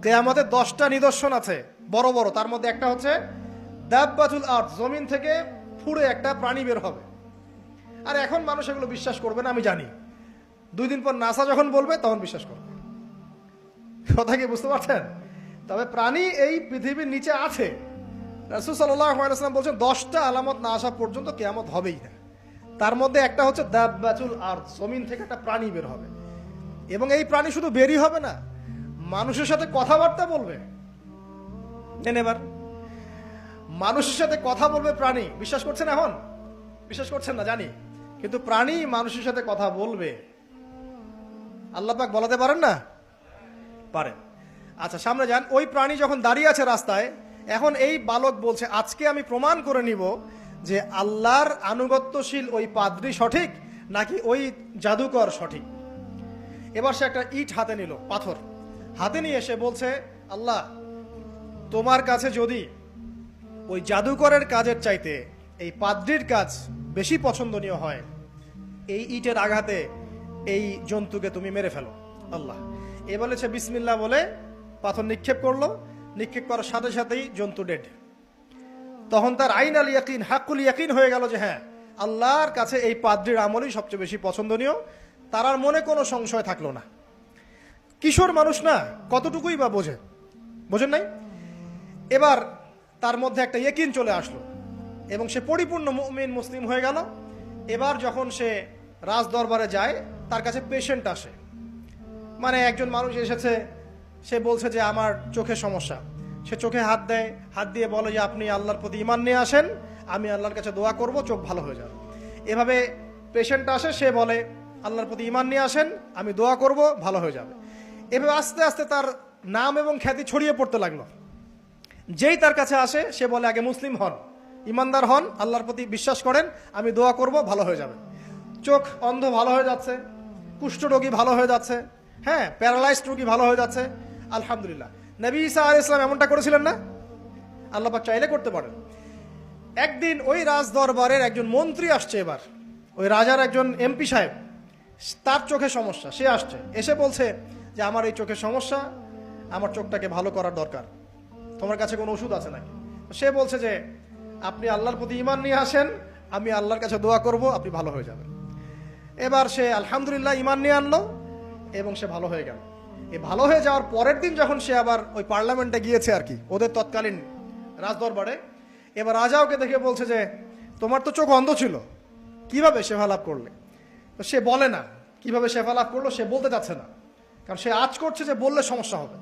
কিয়ামতের 10টা নিদর্শন আছে বড় বড়, তার মধ্যে একটা হচ্ছে দাব্বাতুল আরদ, জমিন থেকে ফুঁড়ে একটা প্রাণী বের হবে। আর এখন মানুষ এগুলো বিশ্বাস করবে না আমি জানি, 2 দিন পর নাসা যখন বলবে তখন বিশ্বাস করবে। কথা কি বুঝতে পারছেন? তবে প্রাণী এই পৃথিবীর নিচে আছে। রাসূল সাল্লাল্লাহু আলাইহি ওয়াসাল্লাম বলছেন 10টা আলামত না আসা পর্যন্ত কিয়ামত হবেই না। তার মধ্যে একটা হচ্ছে দাব্বাতুল আরদ, জমিন থেকে একটা প্রাণী বের হবে। এবং এই প্রাণী শুধু বেরই হবে না, মানুষের সাথে কথাবার্তা বলবে। এবার মানুষের সাথে কথা বলবে প্রাণী। বিশ্বাস করছেন? এখন বিশ্বাস করছেন না জানি, কিন্তু প্রাণী মানুষের সাথে কথা বলবে। আল্লাহ পাক বলাতে পারেন না? পারেন। আচ্ছা, সামনে যান। ওই প্রাণী যখন দাঁড়িয়ে আছে রাস্তায়, এখন এই বালক বলছে আজকে আমি প্রমাণ করে নিব যে আল্লাহর আনুগত্যশীল ওই পাদ্রী সঠিক নাকি ওই জাদুকর সঠিক। এবার সে একটা ইট হাতে নিল, পাথর হাতে নিয়ে এসে বলছে, আল্লাহ তোমার কাছে যদি ওই জাদুকরের কাজের চাইতে এই পাদ্রীর কাজ বেশি পছন্দনীয় হয়, এই ইটের আঘাতে এই জন্তুকে তুমি মেরে ফেলো আল্লাহ। এ বলেছে বিসমিল্লাহ বলে পাথর নিক্ষেপ করলো। নিক্ষেপ করার সাথে সাথেই জন্তু ডেড। তখন তার আইন আল ইয়াকিন, হাক্কুল ইয়াকিন হয়ে গেল যে হ্যাঁ, আল্লাহর কাছে এই পাদ্রীর আমলই সবচেয়ে বেশি পছন্দনীয়। তার আর মনে কোনো সংশয় থাকলো না। কিশোর মানুষ না, কতটুকুই বা বোঝেন নাই? এবার তার মধ্যে একটা ইয়াকিন চলে আসলো এবং সে পরিপূর্ণ মুমিন মুসলিম হয়ে গেল। এবার যখন সে রাজ দরবারে যায়, তার কাছে পেশেন্ট আসে। মানে একজন মানুষ এসেছে, সে বলছে যে আমার চোখে সমস্যা। সে চোখে হাত দেয়, হাত দিয়ে বলে যে আপনি আল্লাহর প্রতি ঈমান নিয়ে আসেন, আমি আল্লাহর কাছে দোয়া করব, চোখ ভালো হয়ে যাবে। এভাবে পেশেন্ট আসে, সে বলে আল্লাহর প্রতি ঈমান নিয়ে আসেন, আমি দোয়া করব, ভালো হয়ে যাবে। এভাবে আস্তে আস্তে তার নাম এবং খ্যাতি ছড়িয়ে পড়তে লাগলো। যেই তার কাছে আসে সে বলে আগে মুসলিম হন, ইমানদার হন, আল্লাহর প্রতি বিশ্বাস করেন, আমি দোয়া করব, ভালো হয়ে যাবে। চোখ অন্ধ ভালো হয়ে যাচ্ছে, কুষ্ঠরোগী ভালো হয়ে যাচ্ছে, হ্যাঁ, প্যারালাইজড রোগী ভালো হয়ে যাচ্ছে। আলহামদুলিল্লাহ। নবী ঈসা আলাইহিস সালাম এমনটা করেছিলেন না? আল্লাহ পাক চাইলে করতে পারেন। একদিন ওই রাজ দরবারের একজন মন্ত্রী আসছে। এবার ওই রাজার একজন এমপি সাহেব, তার চোখে সমস্যা, সে আসছে, এসে বলছে যে আমার এই চোখের সমস্যা, আমার চোখটাকে ভালো করার দরকার, তোমার কাছে কোনো ওষুধ আছে নাকি? সে বলছে যে আপনি আল্লাহর প্রতি ঈমান নিয়ে আসেন, আমি আল্লাহর কাছে দোয়া করব, আপনি ভালো হয়ে যাবেন। এবার সে আলহামদুলিল্লাহ ঈমান নিয়ে আনলো এবং সে ভালো হয়ে গেল। এই ভালো হয়ে যাওয়ার পরের দিন যখন সে আবার ওই পার্লামেন্টে গিয়েছে আর কি, ওদের তৎকালীন রাজদরবারে, এবার রাজা ওকে দেখে বলছে যে তোমার তো চোখ অন্ধ ছিল, কিভাবে শেফা লাভ করলে? তো সে বলে না কিভাবে শেফা লাভ করলো, সে বলতে চাচ্ছে না, কারণ সে আজ করছে যে বললে সমস্যা হবে।